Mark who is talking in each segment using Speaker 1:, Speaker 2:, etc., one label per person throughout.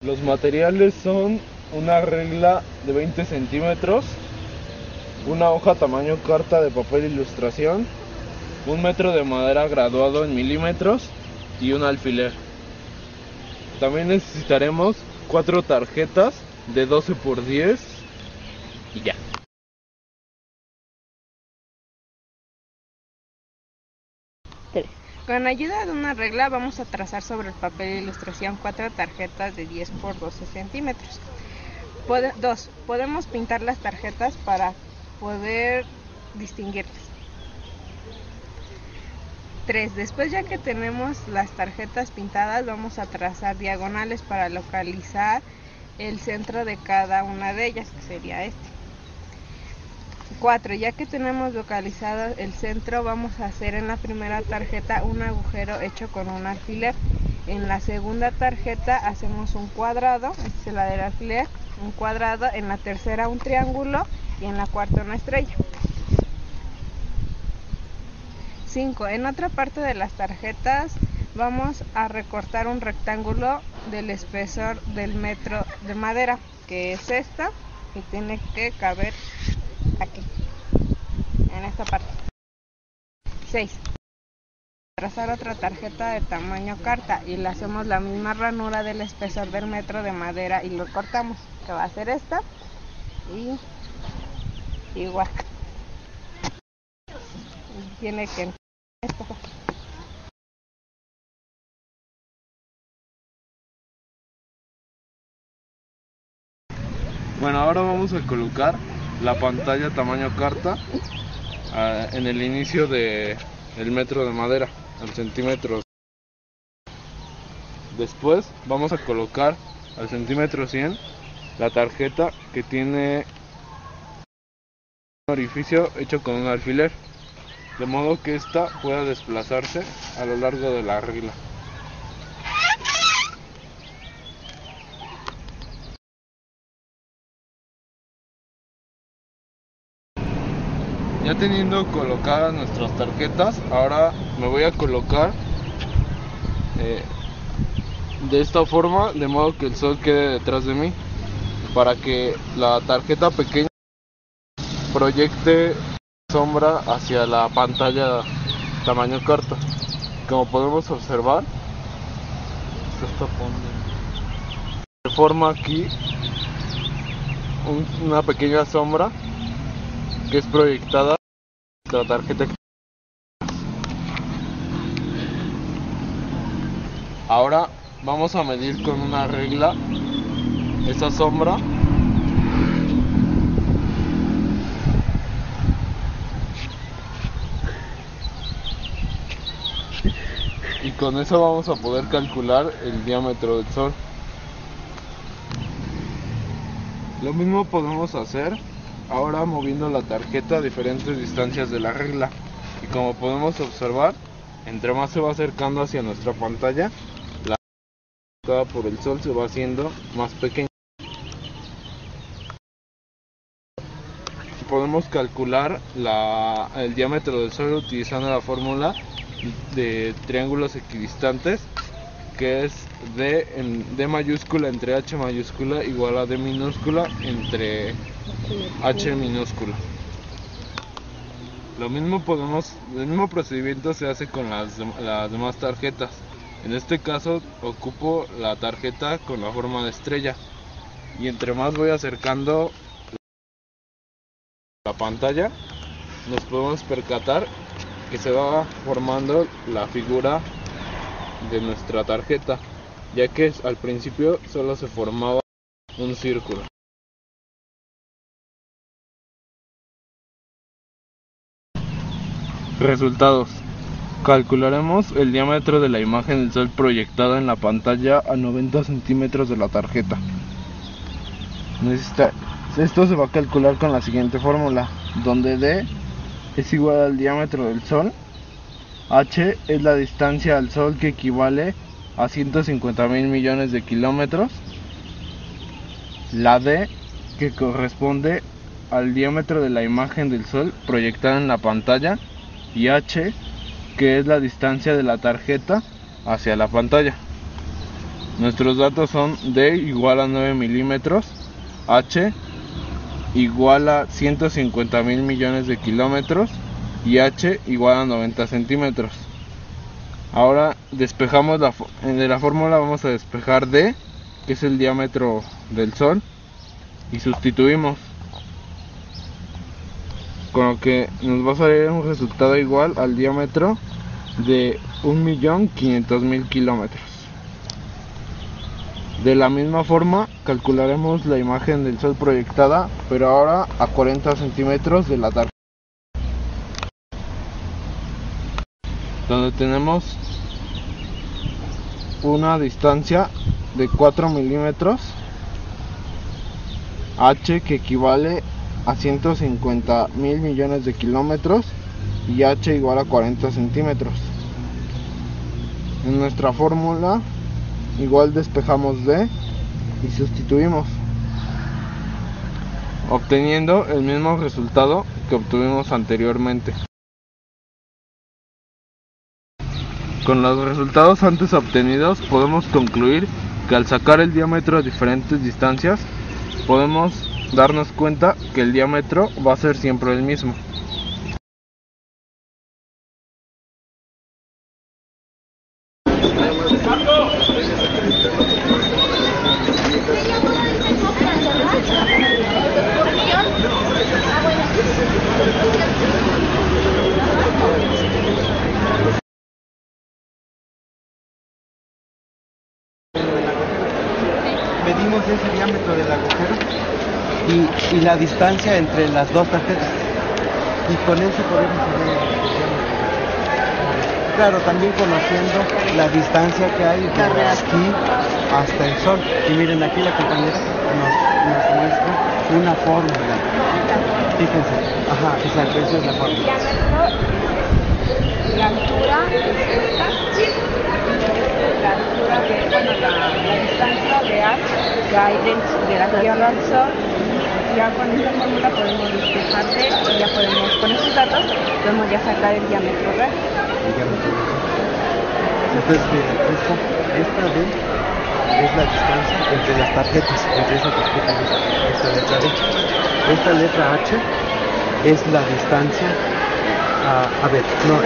Speaker 1: Los materiales son una regla de 20 centímetros, una hoja tamaño carta de papel ilustración, 1 metro de madera graduado en milímetros y un alfiler. También necesitaremos 4 tarjetas de 12 por 10 y ya.
Speaker 2: Con ayuda de una regla vamos a trazar sobre el papel de ilustración 4 tarjetas de 10 por 12 centímetros. 2. Podemos pintar las tarjetas para poder distinguirlas. 3. Después, ya que tenemos las tarjetas pintadas, vamos a trazar diagonales para localizar el centro de cada una de ellas, que sería este. 4. Ya que tenemos localizado el centro, vamos a hacer en la primera tarjeta un agujero hecho con un alfiler. En la segunda tarjeta hacemos un cuadrado, esta es la del alfiler, un cuadrado. En la tercera un triángulo y en la cuarta una estrella. 5. En otra parte de las tarjetas vamos a recortar un rectángulo del espesor del metro de madera, que es esta, y tiene que caber aquí, en esta parte. 6. Trazar otra tarjeta de tamaño carta y le hacemos la misma ranura del espesor del metro de madera y lo cortamos, que va a ser esta, y igual. Tiene que esto.
Speaker 1: Bueno, ahora vamos a colocar la pantalla tamaño carta en el inicio del metro de madera, al centímetro. Después vamos a colocar al centímetro 100 la tarjeta que tiene un orificio hecho con un alfiler, de modo que ésta pueda desplazarse a lo largo de la regla. Ya teniendo colocadas nuestras tarjetas, ahora me voy a colocar de esta forma, de modo que el sol quede detrás de mí, para que la tarjeta pequeña proyecte sombra hacia la pantalla tamaño carta. Como podemos observar, se forma aquí una pequeña sombra que es proyectada de la tarjeta. Ahora vamos a medir con una regla esa sombra y con eso vamos a poder calcular el diámetro del sol. Lo mismo podemos hacer ahora moviendo la tarjeta a diferentes distancias de la regla, y como podemos observar, entre más se va acercando hacia nuestra pantalla, la tocada por el sol se va haciendo más pequeña. Podemos calcular el diámetro del sol utilizando la fórmula de triángulos equidistantes, que es D mayúscula entre H mayúscula igual a D minúscula entre H minúscula. El mismo procedimiento se hace con las demás tarjetas. En este caso ocupo la tarjeta con la forma de estrella, y entre más voy acercando la pantalla, nos podemos percatar que se va formando la figura de nuestra tarjeta, ya que al principio solo se formaba un círculo. Resultados: calcularemos el diámetro de la imagen del sol proyectada en la pantalla a 90 centímetros de la tarjeta. Esto se va a calcular con la siguiente fórmula, donde D es igual al diámetro del sol, H es la distancia al sol, que equivale a 150.000 millones de kilómetros, la D, que corresponde al diámetro de la imagen del sol proyectada en la pantalla, y H, que es la distancia de la tarjeta hacia la pantalla. Nuestros datos son D igual a 9 milímetros, H igual a 150.000 millones de kilómetros y H igual a 90 centímetros. Ahora despejamos de la fórmula vamos a despejar D, que es el diámetro del Sol, y sustituimos, con lo que nos va a salir un resultado igual al diámetro de 1.500.000 kilómetros. De la misma forma calcularemos la imagen del Sol proyectada, pero ahora a 40 centímetros de la tarjeta, donde tenemos una distancia de 4 milímetros, H que equivale a 150.000 millones de kilómetros y H igual a 40 centímetros. En nuestra fórmula igual despejamos D y sustituimos, obteniendo el mismo resultado que obtuvimos anteriormente. Con los resultados antes obtenidos podemos concluir que al sacar el diámetro a diferentes distancias podemos darnos cuenta que el diámetro va a ser siempre el mismo.
Speaker 3: Medimos ese diámetro del agujero y la distancia entre las dos tarjetas, y con eso podemos saber el diámetro. Claro, también conociendo la distancia que hay de aquí hasta el Sol. Y miren, aquí la compañera nos muestra una fórmula. Fíjense, ajá, exacto, esa es la fórmula.
Speaker 2: La altura es esta, la altura de, bueno, la distancia de H que hay de la Tierra al Sol. Ya con esta fórmula podemos despejar D y ya podemos, con estos datos, podemos ya sacar el diámetro real.
Speaker 3: Entonces, miren, esta D es la distancia entre las tarjetas, entre esa tarjeta y esta letra D. Esta letra H es la distancia.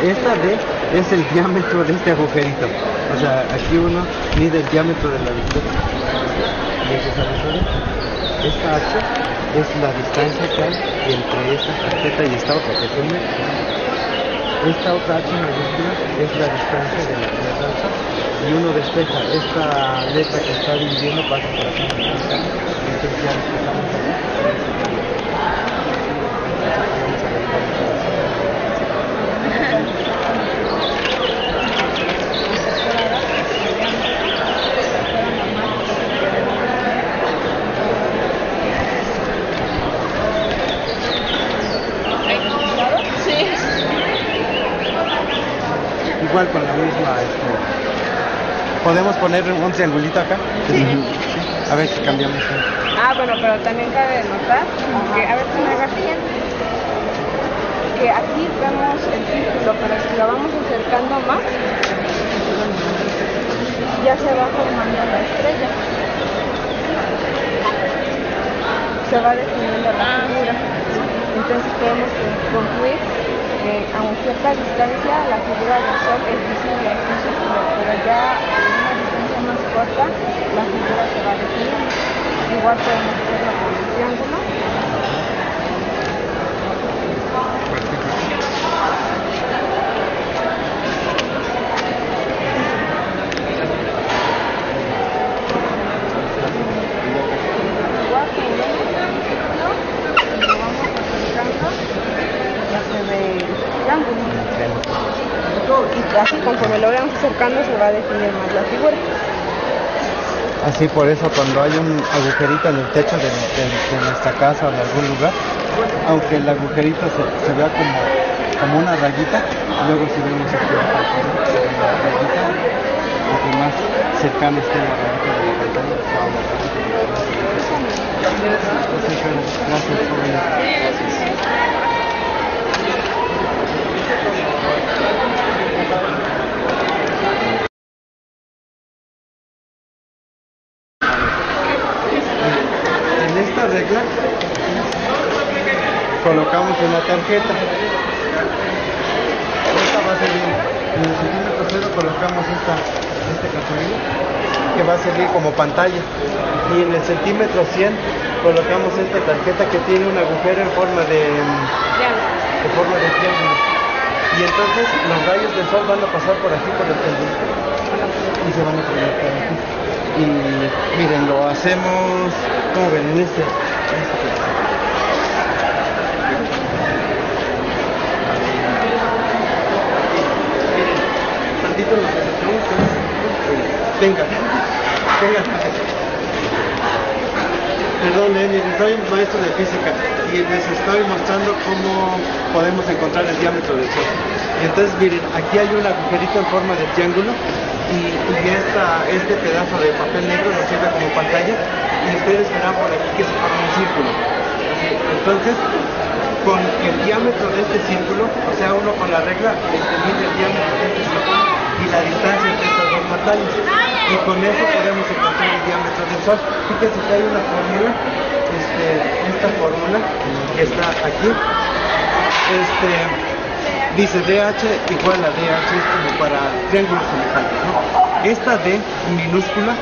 Speaker 3: Esta D es el diámetro de este agujerito. O sea, aquí uno mide el diámetro de la distancia. Y ese es el agujero. Esta H es la distancia que hay entre esta tarjeta y esta otra, que es un metro. Esta otra H mayúscula es la distancia de la Tierra al Sol. Y uno despeja, esta letra que está dividiendo pasa por aquí. Entonces ya despejamos aquí. Igual con la misma, podemos poner un triangulito acá.
Speaker 2: Sí.
Speaker 3: A ver si cambiamos.
Speaker 2: Bueno, pero también cabe notar que, a ver si me hagas bien, que aquí vemos el círculo, pero si lo vamos acercando más, ya se va formando la estrella. Se va definiendo la figura. Entonces podemos concluir que a una cierta distancia la figura del Sol es visible, es un círculo, pero ya a una distancia más corta la figura se va definiendo. Igual podemos hacerlo con el triángulo. Igual con el círculo, lo vamos acercando, ya se ve el triángulo. Y así conforme lo vayamos acercando se va a definir más la figura.
Speaker 3: Así, por eso cuando hay un agujerito en el techo de nuestra casa o de algún lugar, aunque el agujerito se vea como una rayita, luego si vemos aquí la rayita, lo que más cercano esté la rayita de la ventana, se va a ver. Gracias, jóvenes. colocamos en la tarjeta. Esta va a servir, en el centímetro cero colocamos este cartulino que va a servir como pantalla, y en el centímetro 100 colocamos esta tarjeta que tiene un agujero en forma de triángulo, y entonces los rayos del sol van a pasar por aquí, por el triángulo, y se van a conectar aquí. Y miren, lo hacemos, como ven, en este tantito lo que venga. Perdón, miren, soy maestro de física y les estoy mostrando cómo podemos encontrar el diámetro del Sol. Y entonces miren, aquí hay un agujerito en forma de triángulo, y este pedazo de papel negro nos sirve como pantalla, y ustedes verán por aquí que se forma un círculo. Entonces, con el diámetro de este círculo, o sea, uno con la regla mide el diámetro de este círculo y la distancia entre estas dos pantallas, y con eso podemos encontrar el diámetro del Sol. Fíjense que hay una fórmula, esta fórmula que está aquí, dice DH igual a DH, es como para triángulos semejantes, ¿no? Esta D minúscula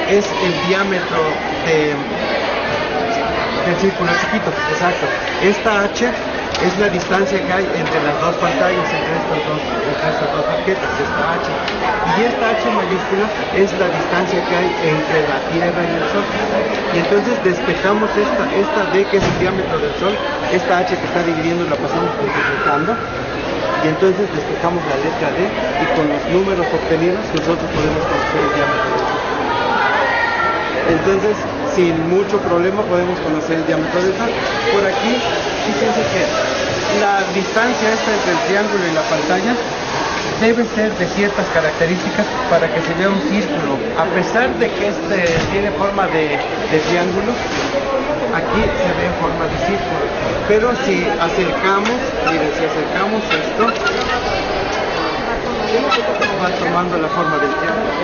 Speaker 3: es el diámetro del círculo chiquito, exacto. Esta H es la distancia que hay entre las dos pantallas, entre estas dos tarjetas, esta H. Y esta H mayúscula es la distancia que hay entre la Tierra y el Sol. Y entonces despejamos esta D, que es el diámetro del Sol, esta H que está dividiendo la pasamos multiplicando, y entonces despejamos la letra D, y con los números obtenidos nosotros podemos conocer el diámetro del Sol. Entonces, sin mucho problema podemos conocer el diámetro del Sol. Por aquí, fíjense que la distancia entre el triángulo y la pantalla debe ser de ciertas características para que se vea un círculo. A pesar de que tiene forma de triángulo, aquí se ve en forma de círculo. Pero si acercamos, miren, si acercamos esto, va tomando la forma del triángulo.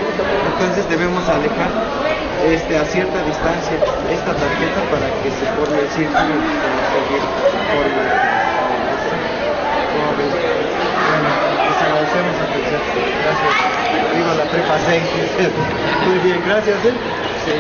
Speaker 3: Entonces debemos alejar a cierta distancia esta tarjeta para que se forme el círculo y seguir forma. Bueno, les agradecemos su atención. Gracias. Viva la prepa 6. Muy bien, gracias. Sí.